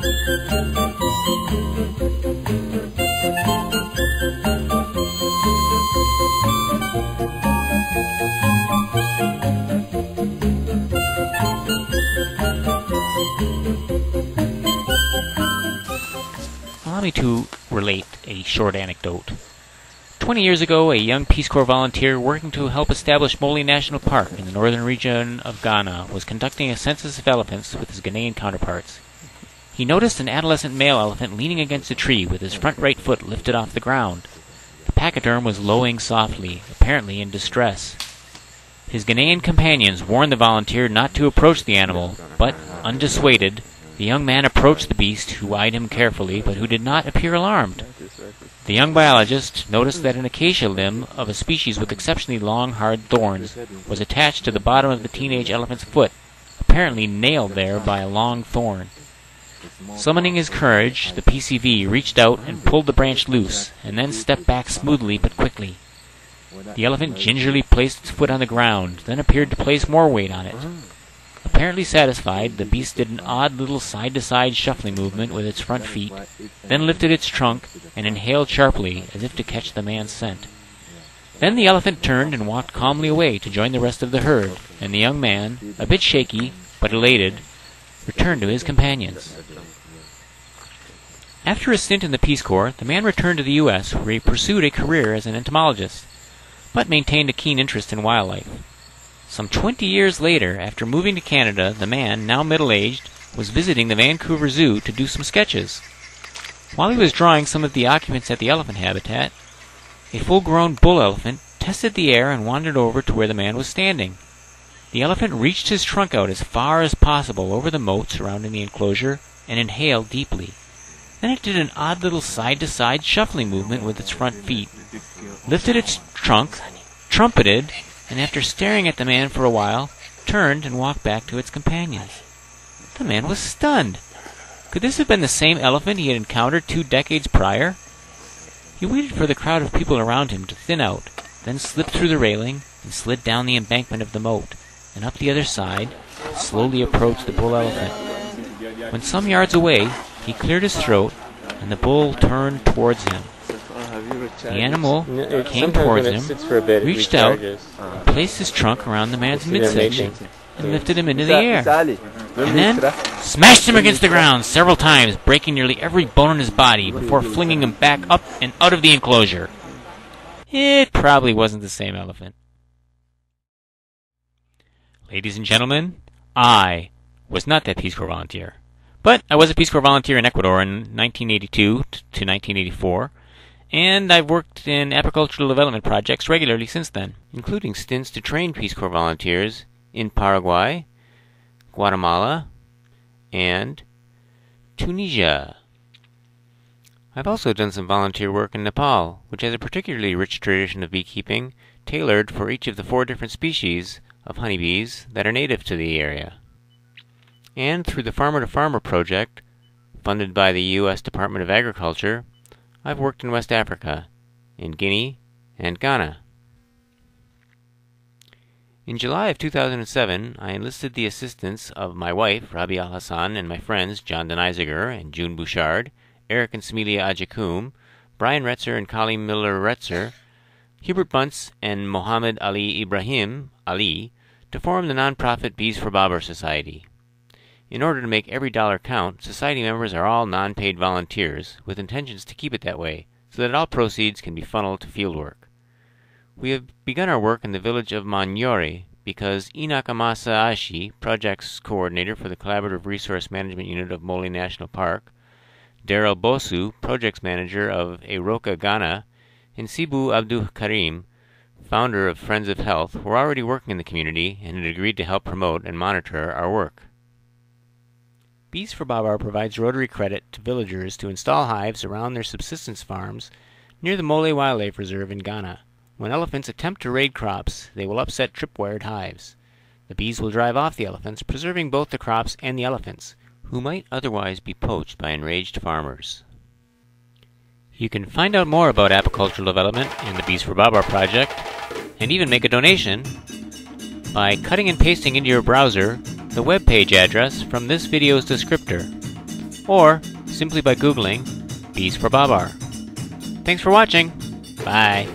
Allow me to relate a short anecdote. 20 years ago, a young Peace Corps volunteer working to help establish Mole National Park in the northern region of Ghana was conducting a census of elephants with his Ghanaian counterparts. He noticed an adolescent male elephant leaning against a tree with his front right foot lifted off the ground. The pachyderm was lowing softly, apparently in distress. His Ghanaian companions warned the volunteer not to approach the animal, but, undissuaded, the young man approached the beast, who eyed him carefully, but who did not appear alarmed. The young biologist noticed that an acacia limb of a species with exceptionally long, hard thorns was attached to the bottom of the teenage elephant's foot, apparently nailed there by a long thorn. Summoning his courage, the PCV reached out and pulled the branch loose, and then stepped back smoothly but quickly. The elephant gingerly placed its foot on the ground, then appeared to place more weight on it. Apparently satisfied, the beast did an odd little side-to-side shuffling movement with its front feet, then lifted its trunk and inhaled sharply, as if to catch the man's scent. Then the elephant turned and walked calmly away to join the rest of the herd, and the young man, a bit shaky, but elated, returned to his companions. After a stint in the Peace Corps, the man returned to the U.S., where he pursued a career as an entomologist, but maintained a keen interest in wildlife. Some 20 years later, after moving to Canada, the man, now middle-aged, was visiting the Vancouver Zoo to do some sketches. While he was drawing some of the occupants at the elephant habitat, a full-grown bull elephant tested the air and wandered over to where the man was standing. The elephant reached his trunk out as far as possible over the moat surrounding the enclosure and inhaled deeply. Then it did an odd little side-to-side shuffling movement with its front feet, lifted its trunk, trumpeted, and after staring at the man for a while, turned and walked back to its companions. The man was stunned. Could this have been the same elephant he had encountered 2 decades prior? He waited for the crowd of people around him to thin out, then slipped through the railing and slid down the embankment of the moat, and up the other side, and slowly approached the bull elephant. When some yards away, he cleared his throat, and the bull turned towards him. The animal came towards him, reached out, and placed his trunk around the man's midsection, and lifted him into the air, and then smashed him against the ground several times, breaking nearly every bone in his body before flinging him back up and out of the enclosure. It probably wasn't the same elephant. Ladies and gentlemen, I was not that Peace Corps volunteer, but I was a Peace Corps volunteer in Ecuador in 1982 to 1984, and I've worked in apiccultural development projects regularly since then, including stints to train Peace Corps volunteers in Paraguay, Guatemala, and Tunisia. I've also done some volunteer work in Nepal, which has a particularly rich tradition of beekeeping, tailored for each of the 4 different species of honeybees that are native to the area. And through the Farmer to Farmer project, funded by the U.S. Department of Agriculture, I've worked in West Africa, in Guinea and Ghana. In July of 2007, I enlisted the assistance of my wife, Rabi Al-Hassan, and my friends, John Denisiger and June Bouchard, Eric and Smelia Ajakoum, Brian Retzer and Colleen Miller-Retzer, Hubert Bunce and Mohammed Ali Ibrahim Ali, to form the nonprofit Bees for Babar Society. In order to make every dollar count, Society members are all non-paid volunteers, with intentions to keep it that way, so that all proceeds can be funneled to fieldwork. We have begun our work in the village of Manyore because Enoch Amasa Ashi, projects coordinator for the Collaborative Resource Management Unit of Mole National Park, Daryl Bosu, projects manager of Eroka Ghana, and Sibu Abdul Karim, founder of Friends of Health, were already working in the community and had agreed to help promote and monitor our work. Bees for Babar provides rotary credit to villagers to install hives around their subsistence farms near the Mole Wildlife Reserve in Ghana. When elephants attempt to raid crops, they will upset tripwired hives. The bees will drive off the elephants, preserving both the crops and the elephants, who might otherwise be poached by enraged farmers. You can find out more about apicultural development and the Bees for Babar project, and even make a donation, by cutting and pasting into your browser the web page address from this video's descriptor. or simply by Googling bees for Babar. Thanks for watching. Bye.